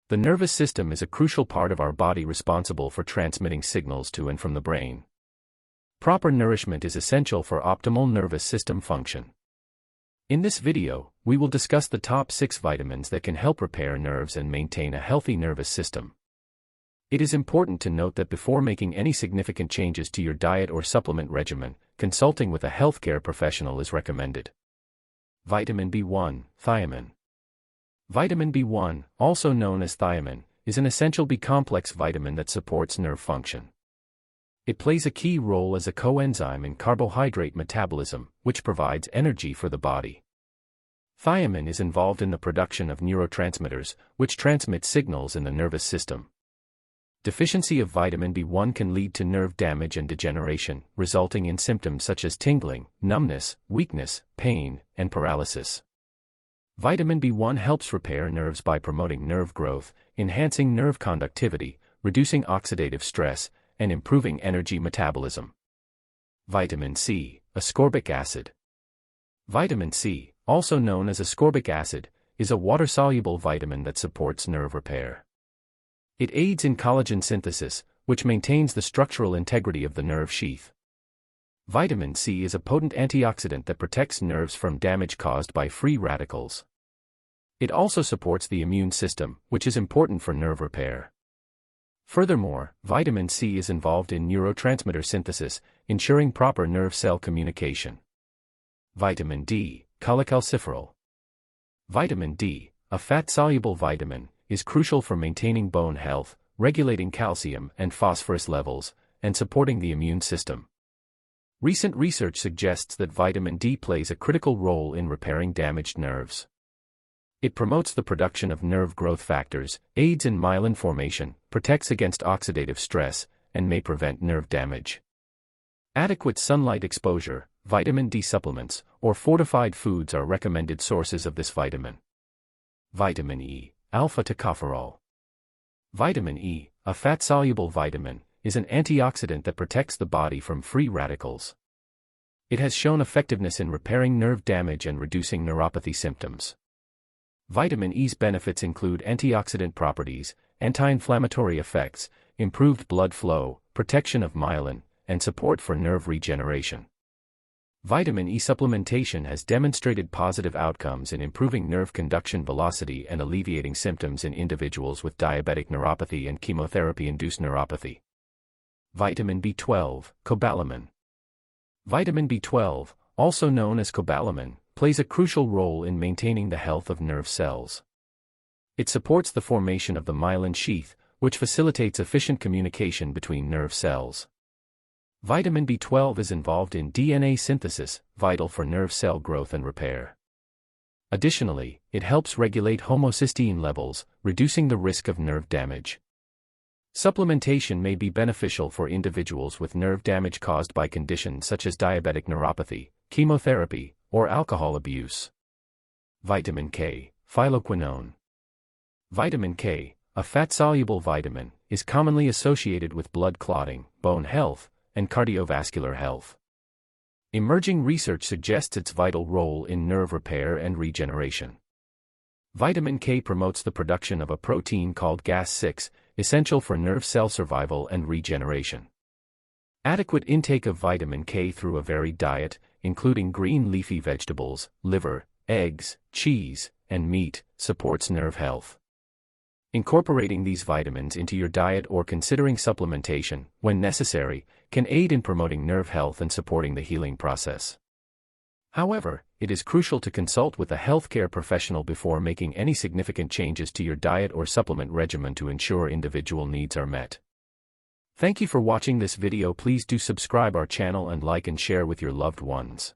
The nervous system is a crucial part of our body responsible for transmitting signals to and from the brain. Proper nourishment is essential for optimal nervous system function. In this video, we will discuss the top 6 vitamins that can help repair nerves and maintain a healthy nervous system. It is important to note that before making any significant changes to your diet or supplement regimen, consulting with a healthcare professional is recommended. Vitamin B1, thiamine. Vitamin B1, also known as thiamine, is an essential B-complex vitamin that supports nerve function. It plays a key role as a coenzyme in carbohydrate metabolism, which provides energy for the body. Thiamine is involved in the production of neurotransmitters, which transmit signals in the nervous system. Deficiency of vitamin B1 can lead to nerve damage and degeneration, resulting in symptoms such as tingling, numbness, weakness, pain, and paralysis. Vitamin B1 helps repair nerves by promoting nerve growth, enhancing nerve conductivity, reducing oxidative stress, and improving energy metabolism. Vitamin C, ascorbic acid. Vitamin C, also known as ascorbic acid, is a water-soluble vitamin that supports nerve repair. It aids in collagen synthesis, which maintains the structural integrity of the nerve sheath. Vitamin C is a potent antioxidant that protects nerves from damage caused by free radicals. It also supports the immune system, which is important for nerve repair. Furthermore, vitamin C is involved in neurotransmitter synthesis, ensuring proper nerve cell communication. Vitamin D, cholecalciferol. Vitamin D, a fat-soluble vitamin, is crucial for maintaining bone health, regulating calcium and phosphorus levels, and supporting the immune system. Recent research suggests that vitamin D plays a critical role in repairing damaged nerves. It promotes the production of nerve growth factors, aids in myelin formation, protects against oxidative stress, and may prevent nerve damage. Adequate sunlight exposure, vitamin D supplements, or fortified foods are recommended sources of this vitamin. Vitamin E, alpha-tocopherol. Vitamin E, a fat-soluble vitamin, is an antioxidant that protects the body from free radicals. It has shown effectiveness in repairing nerve damage and reducing neuropathy symptoms. Vitamin E's benefits include antioxidant properties, anti-inflammatory effects, improved blood flow, protection of myelin, and support for nerve regeneration. Vitamin E supplementation has demonstrated positive outcomes in improving nerve conduction velocity and alleviating symptoms in individuals with diabetic neuropathy and chemotherapy-induced neuropathy. Vitamin B12, cobalamin. Vitamin B12, also known as cobalamin, plays a crucial role in maintaining the health of nerve cells. It supports the formation of the myelin sheath, which facilitates efficient communication between nerve cells. Vitamin B12 is involved in DNA synthesis, vital for nerve cell growth and repair. Additionally, it helps regulate homocysteine levels, reducing the risk of nerve damage. Supplementation may be beneficial for individuals with nerve damage caused by conditions such as diabetic neuropathy, chemotherapy, or alcohol abuse. Vitamin K, phylloquinone. Vitamin K, a fat-soluble vitamin, is commonly associated with blood clotting, bone health, and cardiovascular health. Emerging research suggests its vital role in nerve repair and regeneration. Vitamin K promotes the production of a protein called Gas6, essential for nerve cell survival and regeneration. Adequate intake of vitamin K through a varied diet, including green leafy vegetables, liver, eggs, cheese, and meat, supports nerve health. Incorporating these vitamins into your diet or considering supplementation, when necessary, can aid in promoting nerve health and supporting the healing process. However, it is crucial to consult with a healthcare professional before making any significant changes to your diet or supplement regimen to ensure individual needs are met. Thank you for watching this video. Please do subscribe our channel and like and share with your loved ones.